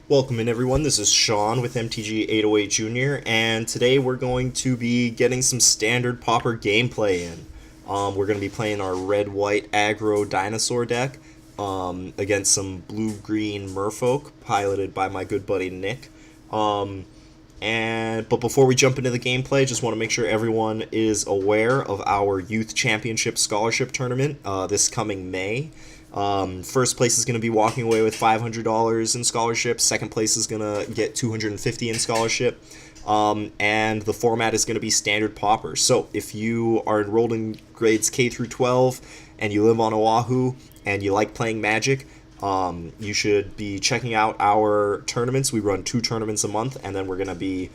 Welcome in everyone, this is Sean with MTG 808 Jr. and today we're going to be getting some standard Pauper gameplay in. We're going to be playing our Red White Aggro dinosaur deck against some Blue Green Merfolk piloted by my good buddy Nick. But before we jump into the gameplay, just want to make sure everyone is aware of our Youth Championship Scholarship Tournament this coming May. First place is going to be walking away with $500 in scholarship. Second place is going to get $250 in scholarship. And the format is going to be standard Pauper. So if you are enrolled in grades K through 12 and you live on Oahu and you like playing Magic, you should be checking out our tournaments. We run 2 tournaments a month, and then we're going to be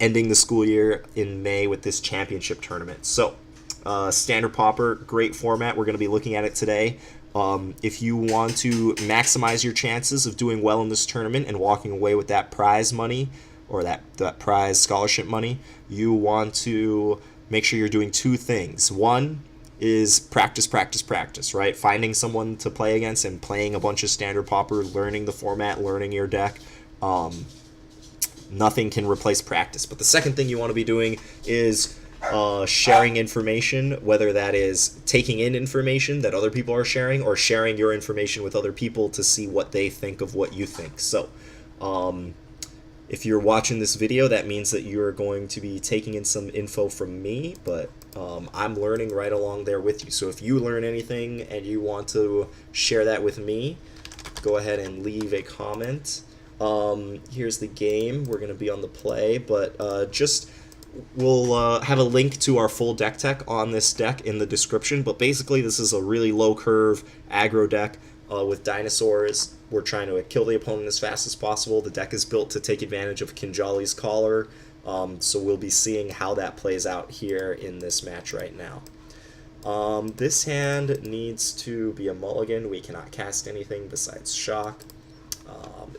ending the school year in May with this championship tournament. So standard Pauper, great format. We're going to be looking at it today. If you want to maximize your chances of doing well in this tournament and walking away with that prize money or that prize scholarship money, you want to make sure you're doing 2 things. One is practice, practice, practice, right? Finding someone to play against and playing a bunch of standard Pauper, learning the format, learning your deck. Nothing can replace practice. But the second thing you want to be doing is sharing information, whether that is taking in information that other people are sharing or sharing your information with other people to see what they think of what you think. So if you're watching this video, that means that you're going to be taking in some info from me, but I'm learning right along there with you. So if you learn anything and you want to share that with me, go ahead and leave a comment. Here's the game. We're going to be on the play, but we'll have a link to our full deck tech on this deck in the description. But basically, this is a really low curve aggro deck with dinosaurs. We're trying to kill the opponent as fast as possible. The deck is built to take advantage of Kinjali's Collar, so we'll be seeing how that plays out here in this match right now. This hand needs to be a mulligan. We cannot cast anything besides Shock.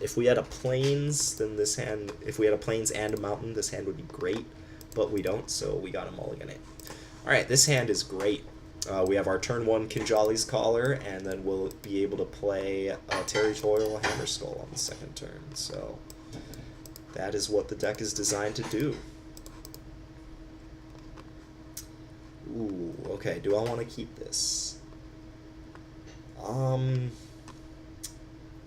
If we had a Plains, then this hand, if we had a Plains and a Mountain, this hand would be great, but we don't, so we got a mulligan it. Alright, this hand is great. We have our turn 1 Kinjali's Collar, and then we'll be able to play a Territorial Hammerskull on the second turn. So that is what the deck is designed to do. Ooh, okay, do I want to keep this?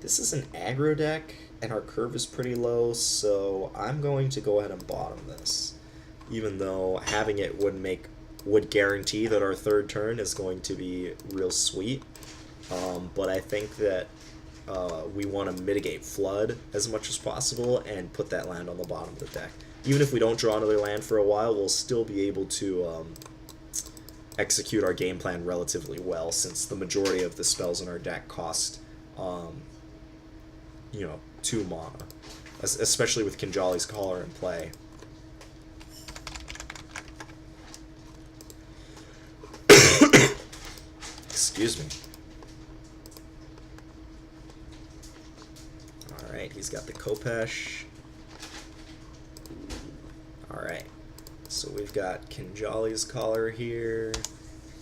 This is an aggro deck, and our curve is pretty low, so I'm going to go ahead and bottom this. Even though having it would guarantee that our third turn is going to be real sweet. But I think that we want to mitigate flood as much as possible and put that land on the bottom of the deck. Even if we don't draw another land for a while, we'll still be able to execute our game plan relatively well, since the majority of the spells in our deck cost 2 mana, especially with Kinjali's Collar in play. Excuse me. Alright, he's got the Kopesh. Alright, so we've got Kinjali's Collar here,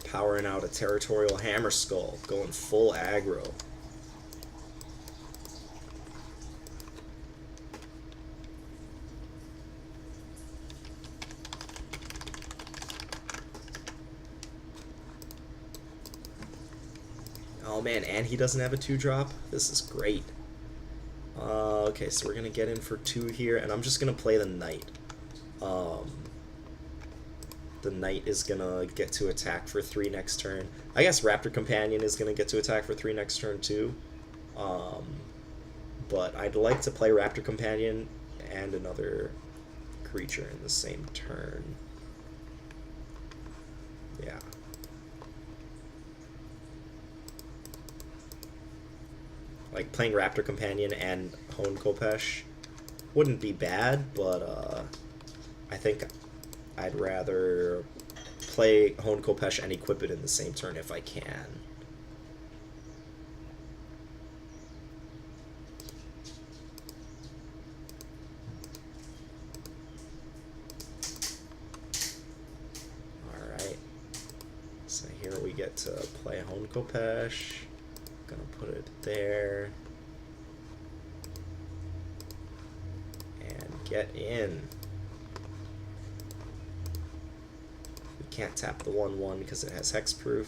powering out a Territorial Hammerskull, going full aggro. Oh man, and he doesn't have a 2-drop? This is great. Okay, so we're going to get in for 2 here, and I'm just going to play the Knight. The Knight is going to get to attack for 3 next turn. I guess Raptor Companion is going to get to attack for 3 next turn too. But I'd like to play Raptor Companion and another creature in the same turn. Yeah. Like, playing Raptor Companion and Hone Kopesh wouldn't be bad, but I think I'd rather play Hone Kopesh and equip it in the same turn if I can. Alright, so here we get to play Hone Kopesh. Gonna put it there. Get in. We can't tap the 1/1 because it has hexproof.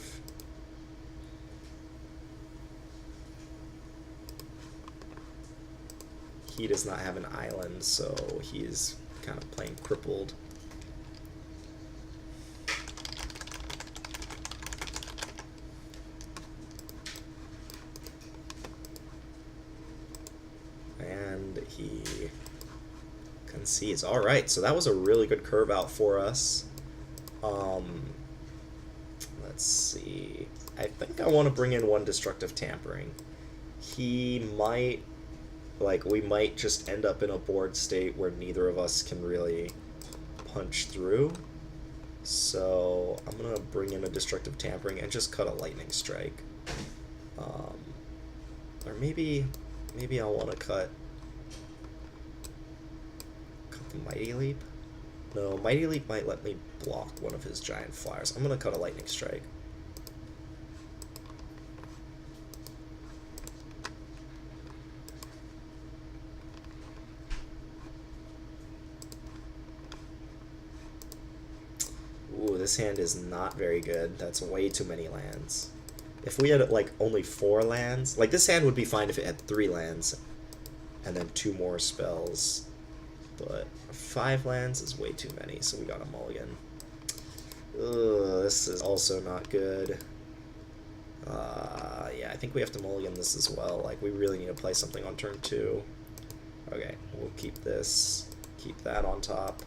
He does not have an island, so he's kind of playing crippled. And he concedes. Alright, so that was a really good curve out for us. Let's see. I think I want to bring in one Destructive Tampering. He might... Like, we might just end up in a board state where neither of us can really punch through. So I'm going to bring in a Destructive Tampering and just cut a Lightning Strike. Or maybe I'll want to cut the Mighty Leap. No, Mighty Leap might let me block one of his Giant Flyers. I'm going to cut a Lightning Strike. Ooh, this hand is not very good. That's way too many lands. If we had, like, only 4 lands... Like, this hand would be fine if it had 3 lands. And then 2 more spells. But 5 lands is way too many, so we got a mulligan. Ugh, this is also not good. Yeah, I think we have to mulligan this as well. Like, we really need to play something on turn 2. Okay, we'll keep this. Keep that on top.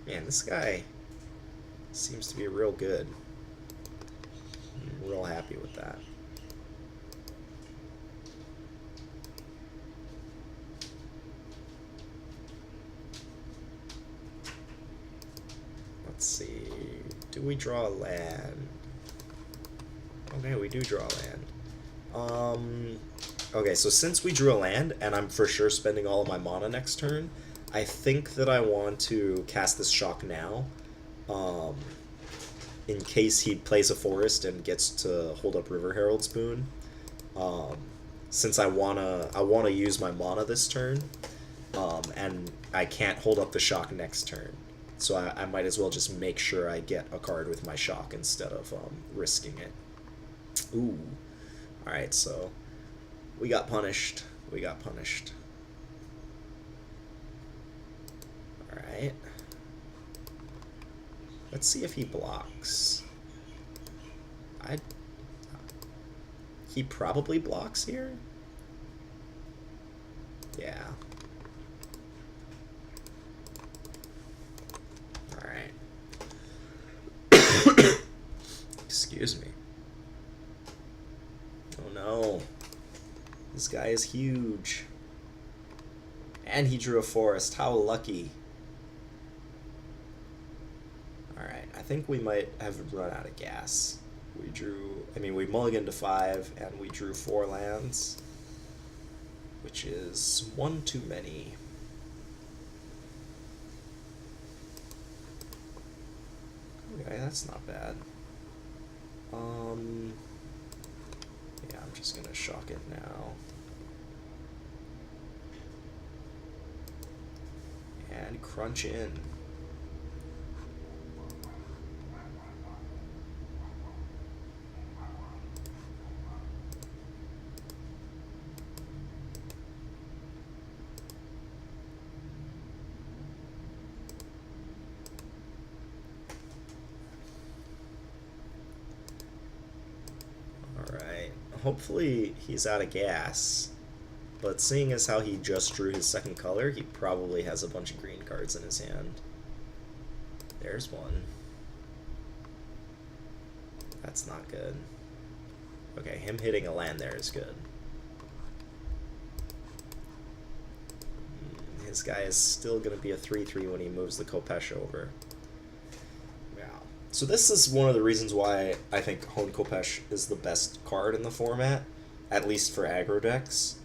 Man, this guy seems to be real good. I'm real happy with that. Let's see. Do we draw a land? Okay, we do draw a land. Okay, so since we drew a land, and I'm for sure spending all of my mana next turn, I think that I want to cast this Shock now, in case he plays a forest and gets to hold up River Herald's Boon. Since I wanna use my mana this turn, and I can't hold up the Shock next turn, so I might as well just make sure I get a card with my Shock instead of risking it. Ooh, all right, so we got punished. We got punished. Alright. Let's see if he blocks. He probably blocks here? Yeah. Alright. Excuse me. Oh no. This guy is huge. And he drew a forest. How lucky. Alright, I think we might have run out of gas. We mulliganed to 5, and we drew 4 lands, which is 1 too many. Okay, that's not bad. Yeah, I'm just gonna shock it now. And crunch in. Hopefully he's out of gas, but seeing as how he just drew his second color, he probably has a bunch of green cards in his hand. There's one. That's not good. Okay, him hitting a land there is good. His guy is still going to be a 3/3 when he moves the Kopesh over. Yeah. So this is one of the reasons why I think Hone Kopesh is the best card in the format, at least for aggro decks.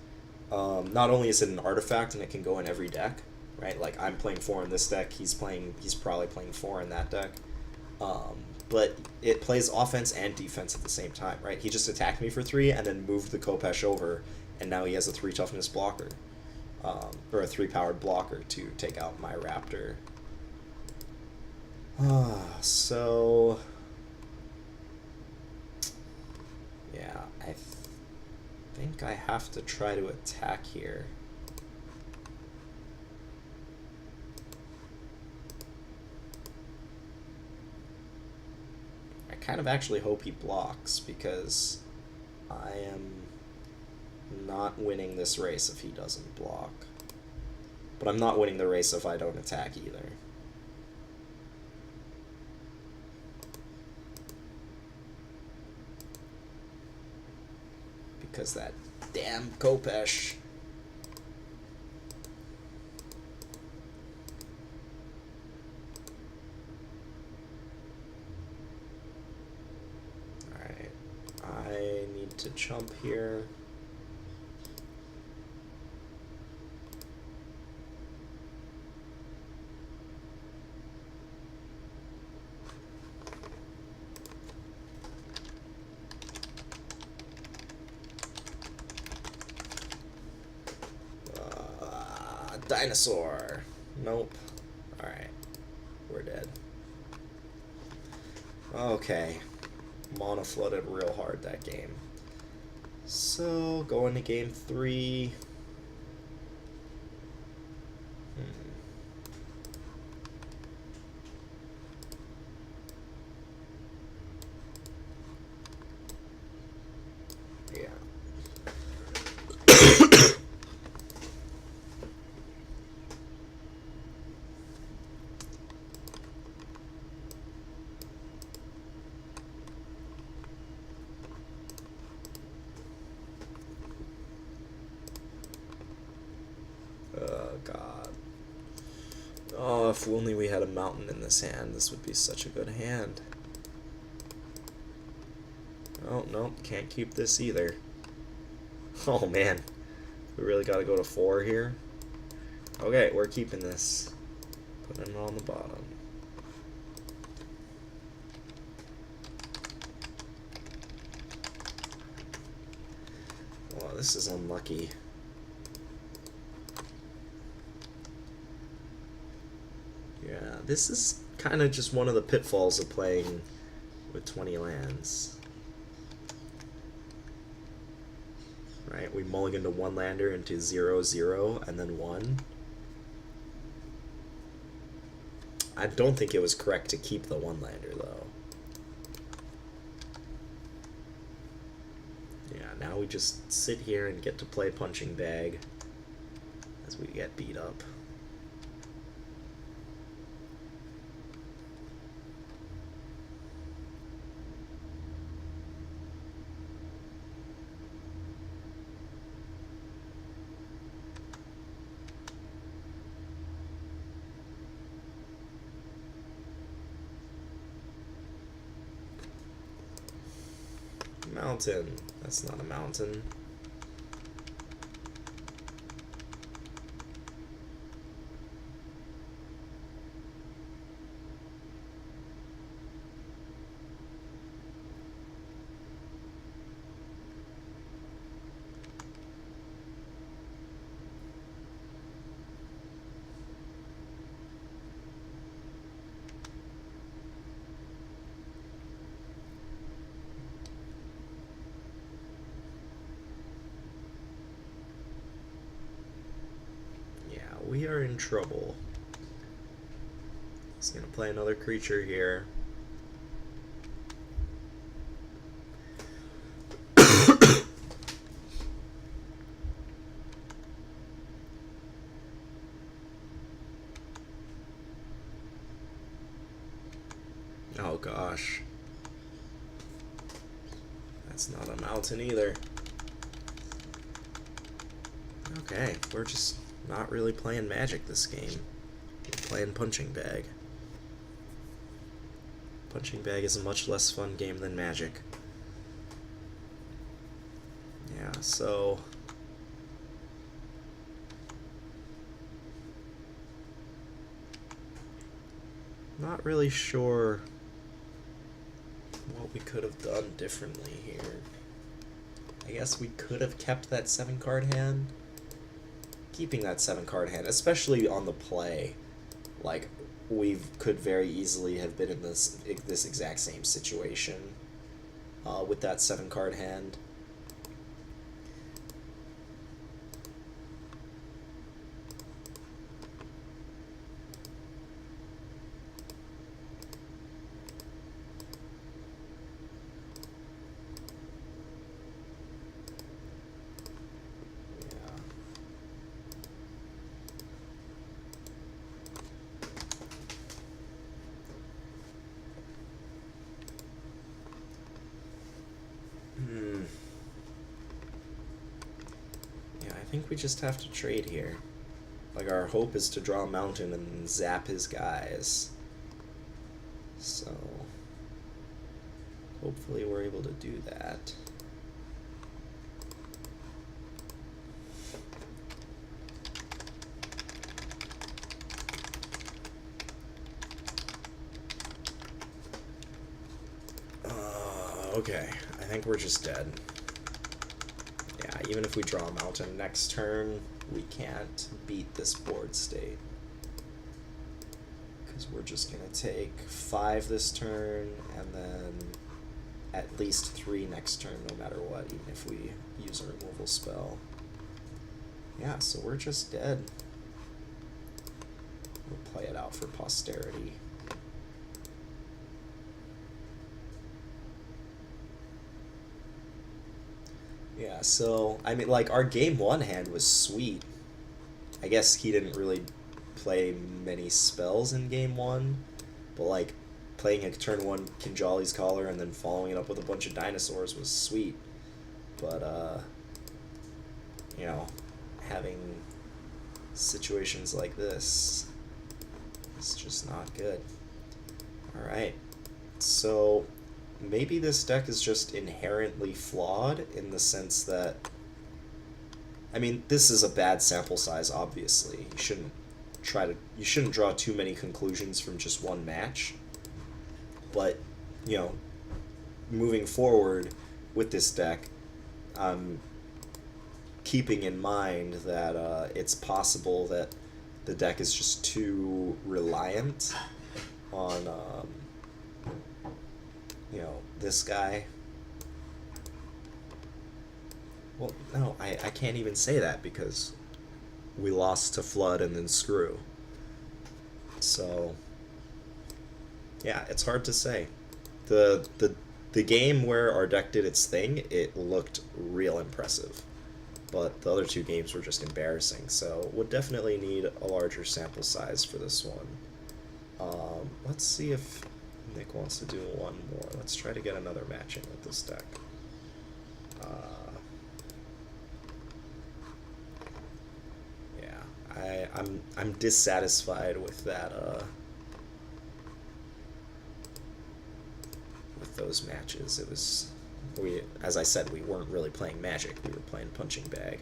Not only is it an artifact and it can go in every deck, right? Like I'm playing 4 in this deck, he's probably playing 4 in that deck. But it plays offense and defense at the same time, right? He just attacked me for 3 and then moved the Kopesh over, and now he has a 3 toughness blocker. Or a 3 powered blocker to take out my Raptor. So... yeah, I think I have to try to attack here. I kind of actually hope he blocks, because I am not winning this race if he doesn't block. But I'm not winning the race if I don't attack either. Because that damn Kopesh. Alright. I need to jump here. Dinosaur. Nope. Alright. We're dead. Okay. Mana flooded real hard that game. So, going to game 3. Yeah. Oh, God. Oh, if only we had a mountain in this hand, this would be such a good hand. Oh, no, can't keep this either. Oh, man. We really got to go to 4 here? Okay, we're keeping this. Putting it on the bottom. Oh, this is unlucky. Yeah, this is kind of just one of the pitfalls of playing with 20 lands. Right, we mulligan to 1 lander into 0/0 and then 1. I don't think it was correct to keep the 1 lander though. Yeah, now we just sit here and get to play punching bag as we get beat up. Mountain. That's not a mountain. We are in trouble. He's gonna play another creature here. Oh gosh. That's not a mountain either. Okay, we're just not really playing Magic this game. We're playing Punching Bag. Punching Bag is a much less fun game than Magic. Yeah, so... not really sure what we could have done differently here. I guess we could have kept that 7-card hand. Keeping that 7-card hand, especially on the play, like, we could very easily have been in this exact same situation with that 7-card hand. I think we just have to trade here. Like, our hope is to draw a mountain and zap his guys. So, hopefully we're able to do that. Okay, I think we're just dead. Yeah, even if we draw a mountain next turn, we can't beat this board state. Because we're just going to take 5 this turn, and then at least 3 next turn, no matter what, even if we use a removal spell. Yeah, so we're just dead. We'll play it out for posterity. Yeah, so, I mean, like, our game 1 hand was sweet. I guess he didn't really play many spells in game 1, but, like, playing a turn 1 Kinjali's Collar and then following it up with a bunch of dinosaurs was sweet. But, you know, having situations like this is just not good. Alright, so... maybe this deck is just inherently flawed in the sense that, I mean, this is a bad sample size, obviously. You shouldn't draw too many conclusions from just one match. But, you know, moving forward with this deck, I'm keeping in mind that it's possible that the deck is just too reliant on you know, this guy. Well, no, I can't even say that because we lost to Flood and then Screw. So, yeah, it's hard to say. The game where our deck did its thing, it looked real impressive. But the other 2 games were just embarrassing, so would definitely need a larger sample size for this one. Let's see if Nick wants to do one more. Let's try to get another matching with this deck. Yeah, I'm dissatisfied with that. With those matches, it was as I said, we weren't really playing Magic. We were playing Punching Bag.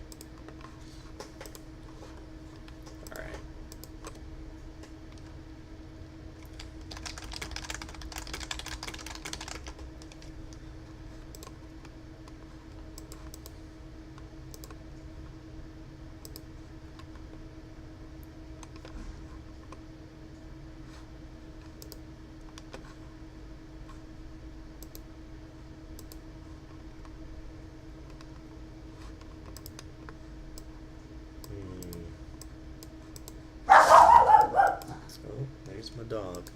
My dog.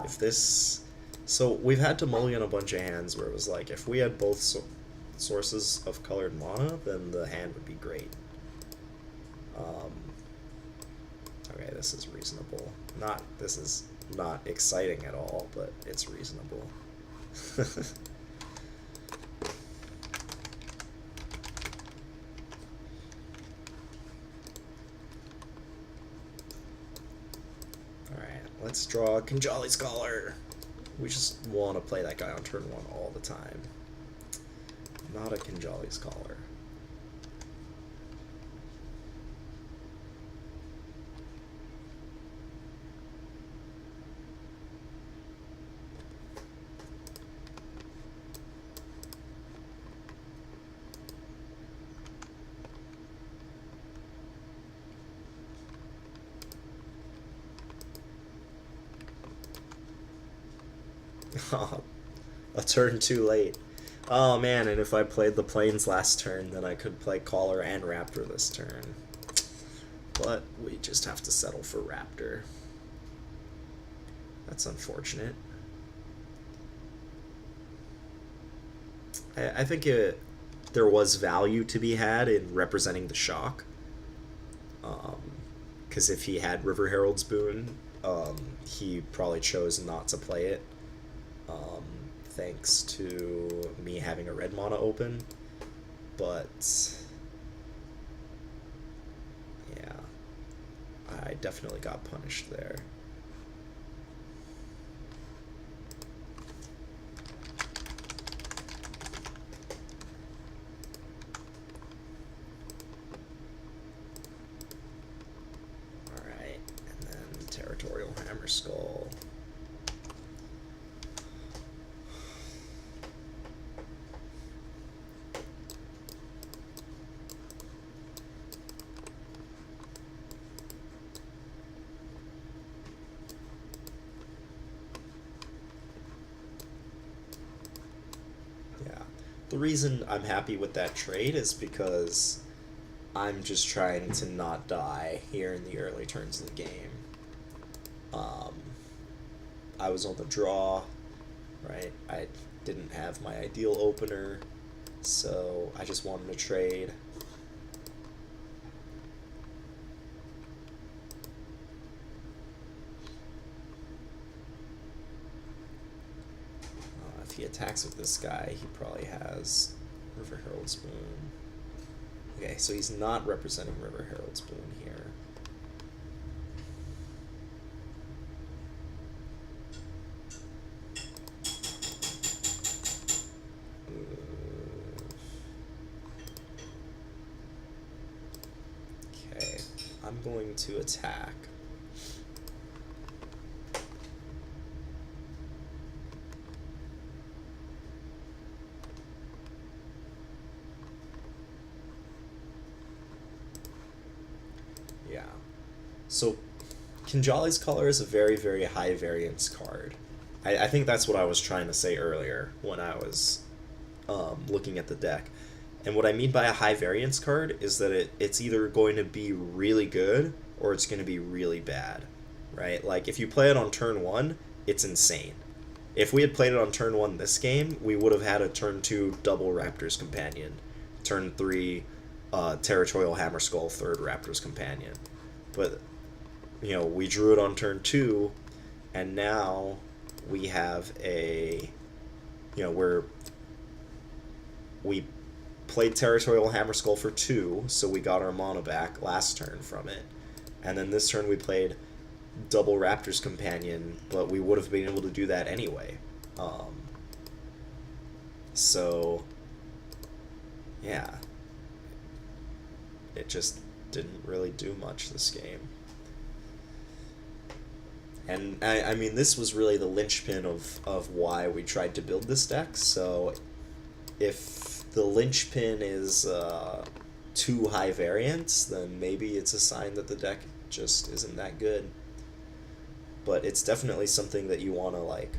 If this... So, we've had to mulligan a bunch of hands where it was like, if we had both sources of colored mana, then the hand would be great. Okay, this is reasonable. This is not exciting at all, but it's reasonable. Alright, let's draw a Kinjali Scholar. We just want to play that guy on turn 1 all the time. Not a Kinjali Scholar. A turn too late. Oh man, and if I played the Plains last turn, then I could play Caller and Raptor this turn. But we just have to settle for Raptor. That's unfortunate. I think there was value to be had in representing the shock. Because if he had River Herald's Boon, he probably chose not to play it. Thanks to me having a red mana open, but yeah, I definitely got punished there. Alright, and then Territorial Hammer Skull. The reason I'm happy with that trade is because I'm just trying to not die here in the early turns of the game. I was on the draw, right? I didn't have my ideal opener, so I just wanted to trade. If he attacks with this guy, he probably has River Herald's Boon. Okay, so he's not representing River Herald's Boon here. Okay, I'm going to attack. Yeah. So, Kinjali's Color is a very, very high variance card. I think that's what I was trying to say earlier when I was looking at the deck. And what I mean by a high variance card is that it's either going to be really good or it's going to be really bad, right? Like, if you play it on turn 1, it's insane. If we had played it on turn 1 this game, we would have had a turn 2 double Raptor's Companion, turn 3 Territorial Hammerskull, third Raptor's Companion. But, you know, we drew it on turn 2, and now we have a, you know, we played Territorial Hammerskull for 2, so we got our mana back last turn from it. And then this turn we played double Raptor's Companion, but we would have been able to do that anyway. So, yeah. It just didn't really do much this game. And, I mean, this was really the linchpin of why we tried to build this deck, so if the linchpin is too high variance, then maybe it's a sign that the deck just isn't that good. But it's definitely something that you want to, like,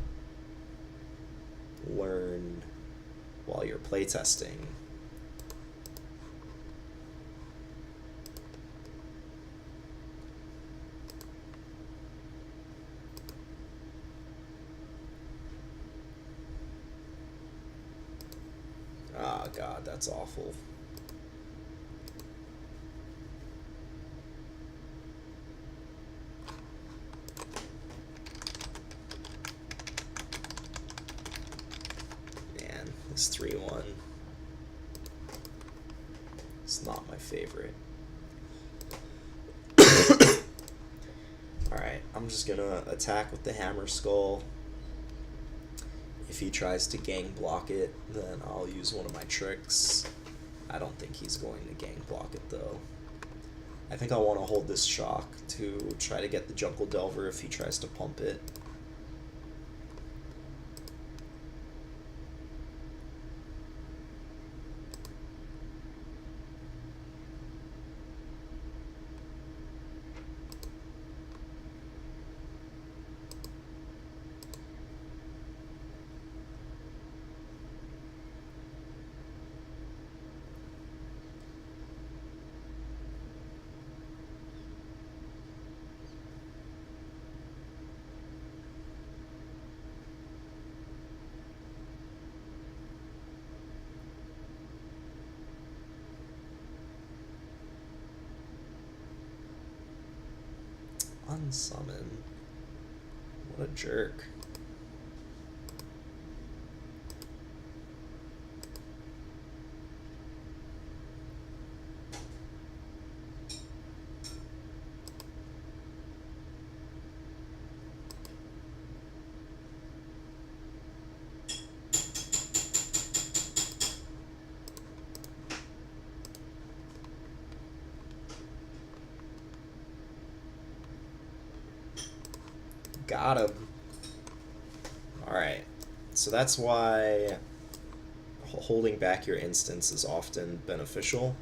learn while you're playtesting. Ah, God, that's awful. It's 3-1. It's not my favorite. Alright, I'm just gonna attack with the Hammer Skull. If he tries to gang block it, then I'll use one of my tricks. I don't think he's going to gang block it though. I think I want to hold this shock to try to get the Jungle Delver if he tries to pump it. Unsummon. What a jerk. Got him. Alright, so that's why holding back your instance is often beneficial,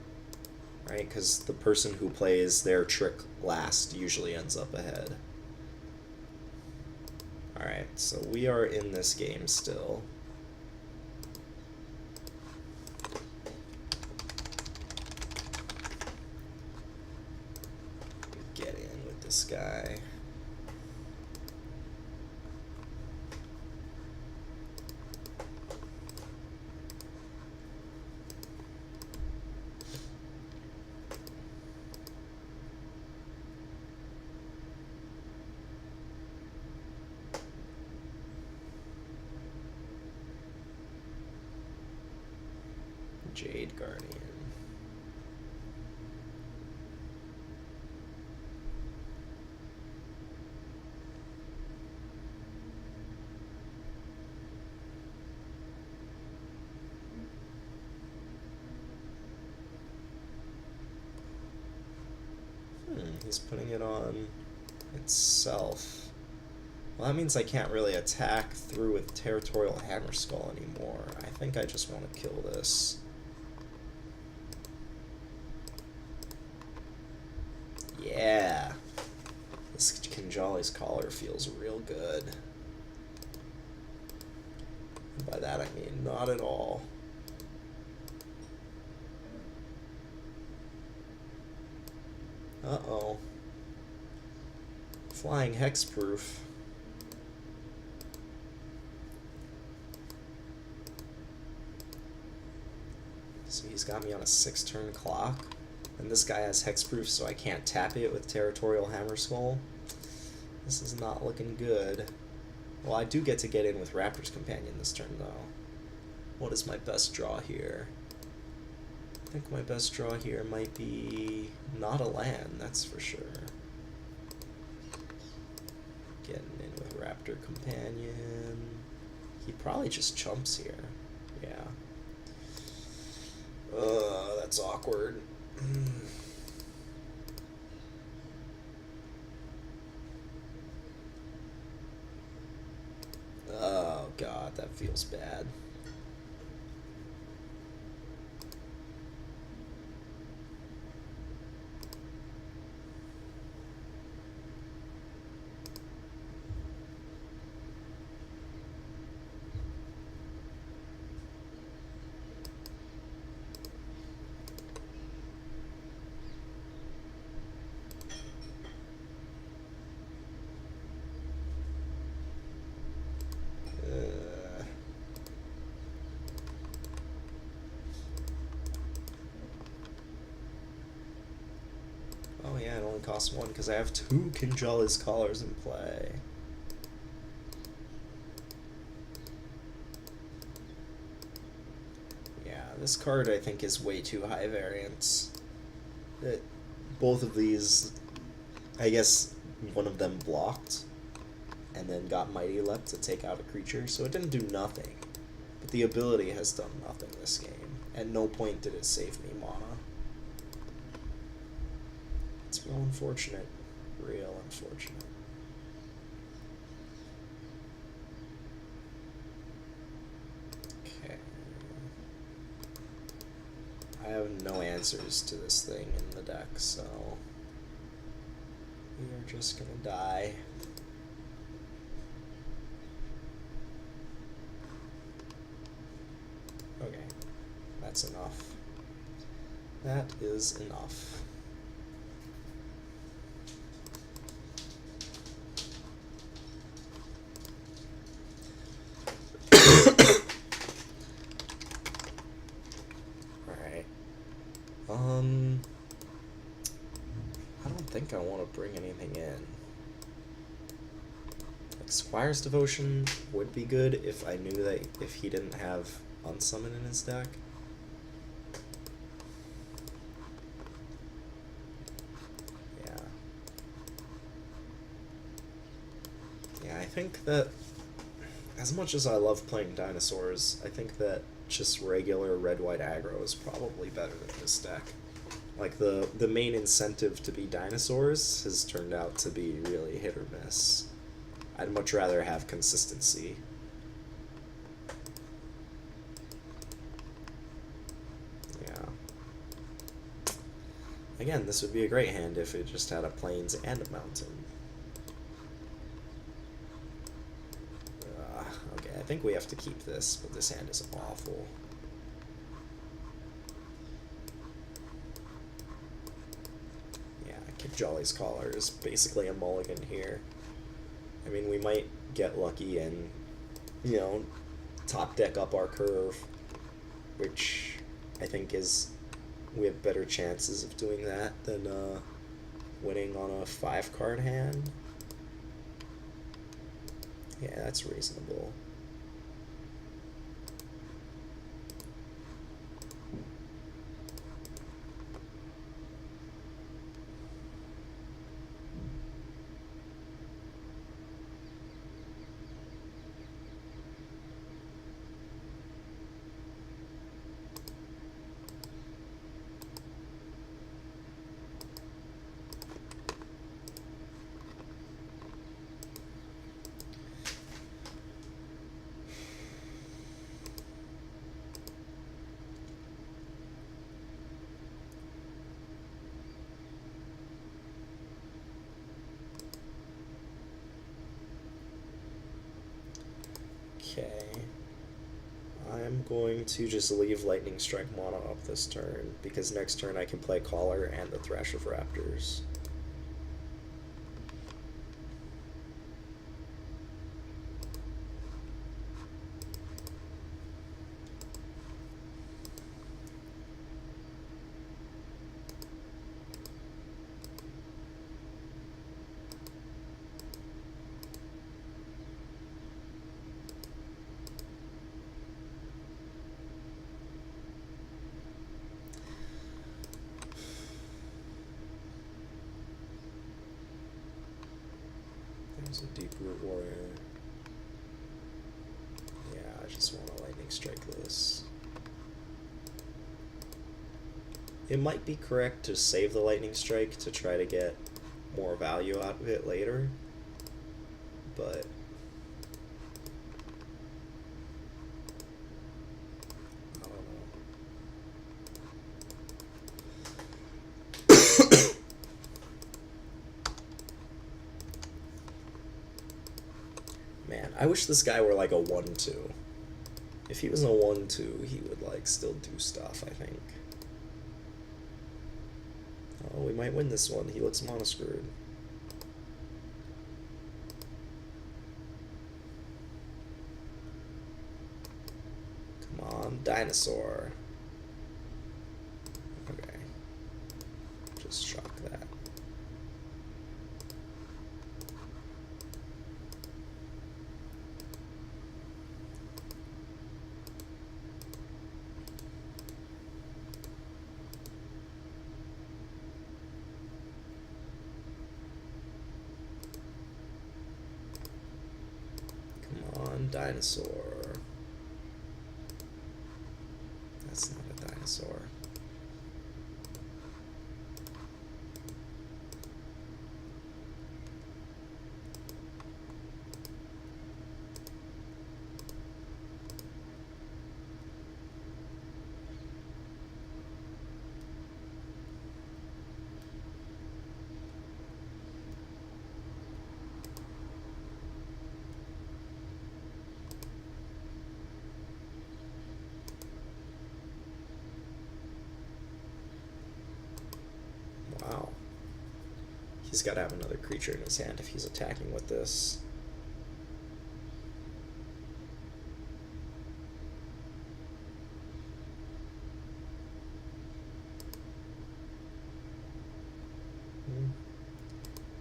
right? Because the person who plays their trick last usually ends up ahead. Alright, so we are in this game still. Get in with this guy. Jade Guardian. He's putting it on itself. Well, that means I can't really attack through with Territorial Hammer Skull anymore. I think I just want to kill this. Yeah. This Kinjali's Collar feels real good. And by that I mean not at all. Uh-oh. Flying Hexproof. So he's got me on a 6-turn clock. And this guy has Hexproof, so I can't tap it with Territorial Hammer Skull. This is not looking good. Well, I do get to get in with Raptor's Companion this turn, though. What is my best draw here? I think my best draw here might be not a land, that's for sure. Getting in with Raptor Companion. He probably just chumps here. Yeah. That's awkward. Oh god, that feels bad. Oh yeah, it only costs 1 because I have 2 Kinjali's Collars in play. This card, I think, is way too high variance. Both of these, I guess one of them blocked, and then got Mighty Lep to take out a creature, so it didn't do nothing. But the ability has done nothing this game. At no point did it save me mana. It's real unfortunate. Real unfortunate. Okay. I have no answers to this thing in the deck, so we are just gonna die. Okay, that's enough. That is enough. Alright. I don't think I want to bring anything in. Like, Squire's Devotion would be good if I knew that if he didn't have Unsummon in his deck. Yeah. Yeah, I think that as much as I love playing dinosaurs, I think that just regular Red White Aggro is probably better than this deck. Like, the main incentive to be dinosaurs has turned out to be really hit or miss. I'd much rather have consistency. Yeah. Again, this would be a great hand if it just had a plains and a mountain. Okay, I think we have to keep this, but this hand is awful. Yeah, Kid Jolly's Collar is basically a mulligan here. I mean, we might get lucky and, you know, top deck up our curve, which I think is, we have better chances of doing that than winning on a 5-card hand. Yeah, that's reasonable. Okay, I'm going to just leave Lightning Strike mana up this turn, because next turn I can play Collar and the Thrash of Raptors. There's a Deep Root Warrior. Yeah, I just want to Lightning Strike this. It might be correct to save the Lightning Strike to try to get more value out of it later, but I don't know. Man, I wish this guy were like a 1-2. If he was a 1-2, he would like still do stuff, I think. Oh, we might win this one. He looks mono screwed. Come on, dinosaur. Okay. Just shock that. one dinosaur. That's not a dinosaur. Wow. He's got to have another creature in his hand if he's attacking with this.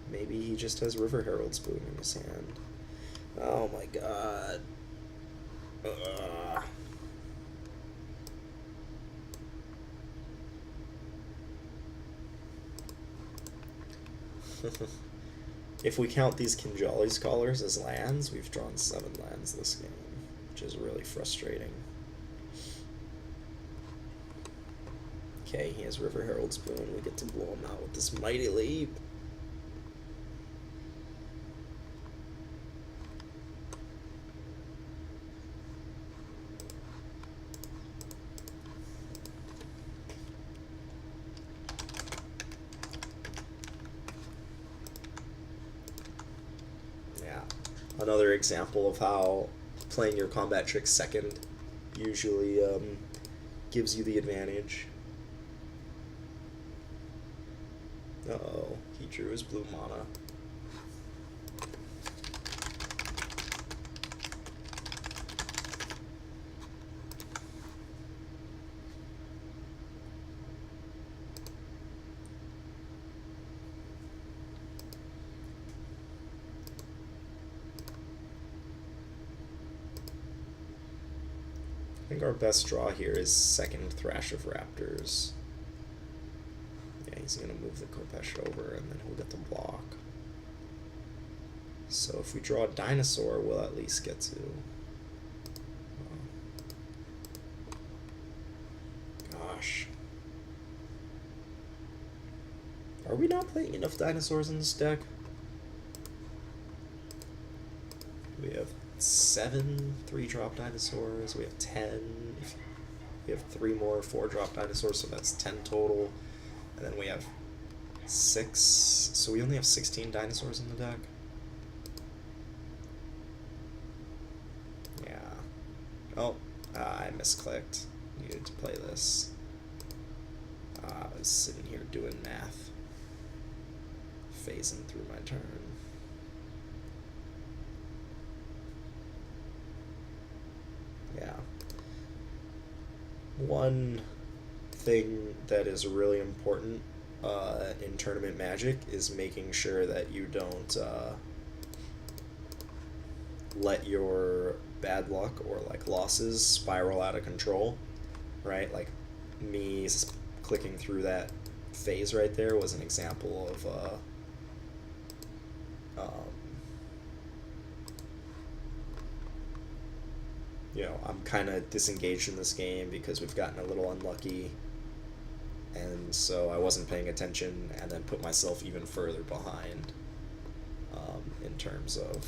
Maybe he just has River Herald's Boon in his hand. Oh my god. Ugh. If we count these Kinjali's Callers as lands, we've drawn 7 lands this game, which is really frustrating. Okay, he has River Herald's Boon. We get to blow him out with this Mighty Leap. Another example of how playing your combat trick second usually gives you the advantage. Uh-oh, he drew his blue mana. I think our best draw here is second Thrash of Raptors. Yeah, he's going to move the Kopesh over, and then he'll get to block. So if we draw a dinosaur, we'll at least get to... Gosh. Are we not playing enough dinosaurs in this deck? We have 7 3-drop dinosaurs. We have 10. We have 3 more 4-drop dinosaurs, so that's 10 total. And then we have 6. So we only have 16 dinosaurs in the deck. Yeah. Oh, I misclicked. Needed to play this. I was sitting here doing math. Phasing through my turn. Yeah. One thing that is really important in tournament Magic is making sure that you don't let your bad luck or like losses spiral out of control, right? Like me clicking through that phase right there was an example of you know, I'm kind of disengaged in this game because we've gotten a little unlucky, and so I wasn't paying attention and then put myself even further behind in terms of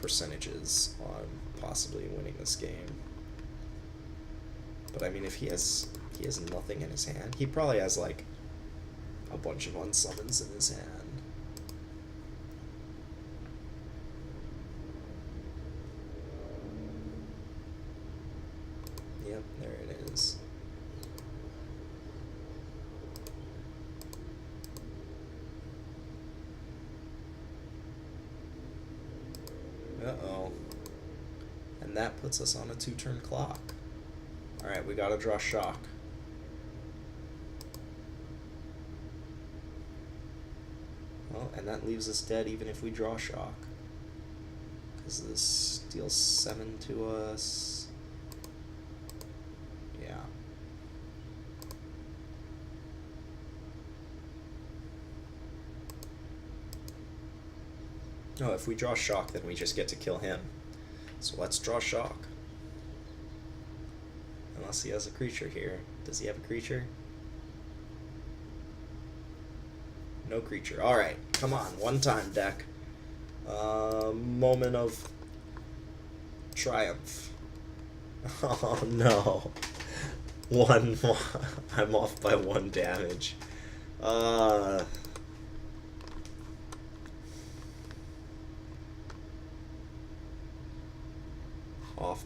percentages on possibly winning this game. But I mean, if he has nothing in his hand, he probably has like a bunch of unsummons in his hand. Yep, there it is. Uh-oh. And that puts us on a 2-turn clock. Alright, we gotta draw Shock. Well, and that leaves us dead even if we draw Shock. Because this deals 7 to us. Yeah. Oh, if we draw Shock, then we just get to kill him. So let's draw Shock. Unless he has a creature here. Does he have a creature? No creature. Alright, come on. One time, deck. Moment of triumph. Oh no. I'm off by 1 damage. Off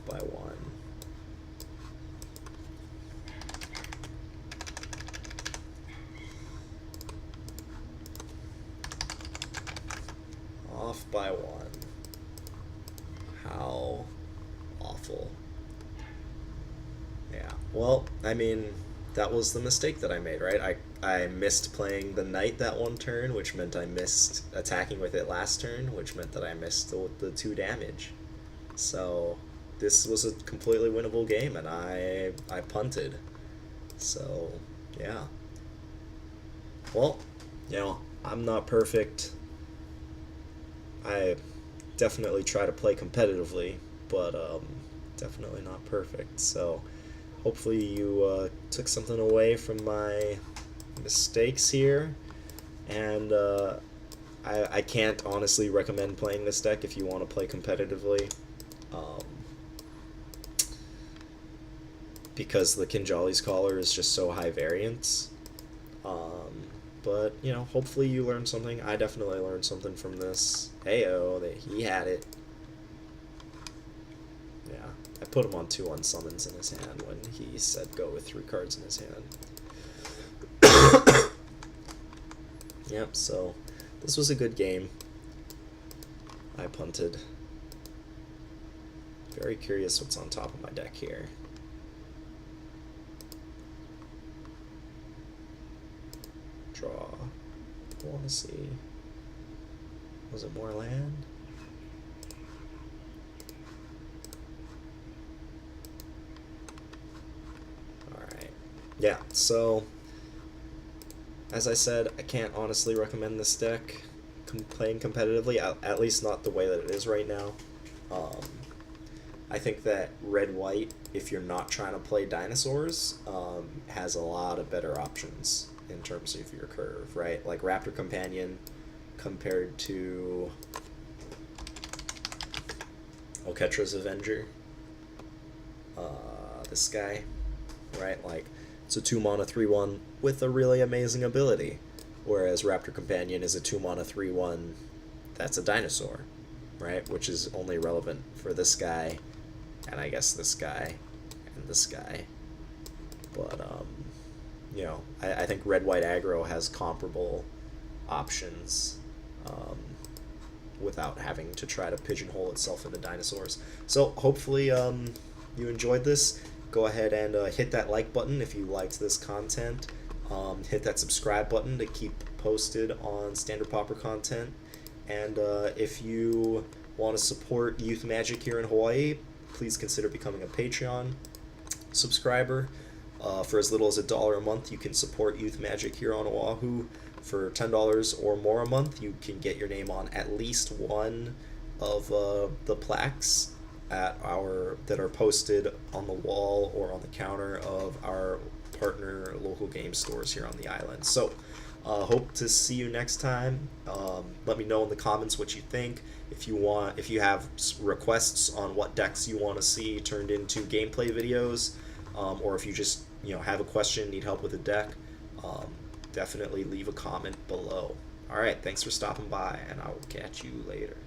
by 1. Off by 1. How awful. Yeah. Well, I mean, that was the mistake that I made, right? I missed playing the knight that one turn, which meant I missed attacking with it last turn, which meant that I missed the 2 damage. So this was a completely winnable game, and I punted. So yeah. Well, you know, I'm not perfect. I definitely try to play competitively, but definitely not perfect. So hopefully you took something away from my mistakes here, and I can't honestly recommend playing this deck if you want to play competitively, because the Kinjali's Caller is just so high variance. But, you know, hopefully you learned something. I definitely learned something from this. Heyo, he had it. Yeah, I put him on 2 unsummons in his hand when he said go with 3 cards in his hand. Yep, so this was a good game. I punted. Very curious what's on top of my deck here. Draw. I want to see. Was it more land? Alright. Yeah, so as I said, I can't honestly recommend this deck playing competitively, at least not the way that it is right now. I think that Red White, if you're not trying to play dinosaurs, has a lot of better options in terms of your curve, right? Like Raptor Companion compared to Oketra's Avenger. This guy, right? Like, it's a 2-mana 3/1 with a really amazing ability, whereas Raptor Companion is a 2-mana 3/1 that's a dinosaur, right? Which is only relevant for this guy, and I guess this guy, and this guy. But, you know, I think Red White Aggro has comparable options without having to try to pigeonhole itself into dinosaurs. So hopefully you enjoyed this. Go ahead and hit that like button if you liked this content. Hit that subscribe button to keep posted on standard Pauper content. And if you want to support Youth Magic here in Hawaii, please consider becoming a Patreon subscriber. For as little as $1 a month, you can support Youth Magic here on Oahu. For $10 or more a month, you can get your name on at least one of the plaques that are posted on the wall or on the counter of our partner local game stores here on the island. So hope to see you next time. Let me know in the comments what you think. If you have requests on what decks you want to see turned into gameplay videos, or if you just have a question, need help with a deck, definitely leave a comment below. Alright, thanks for stopping by, and I will catch you later.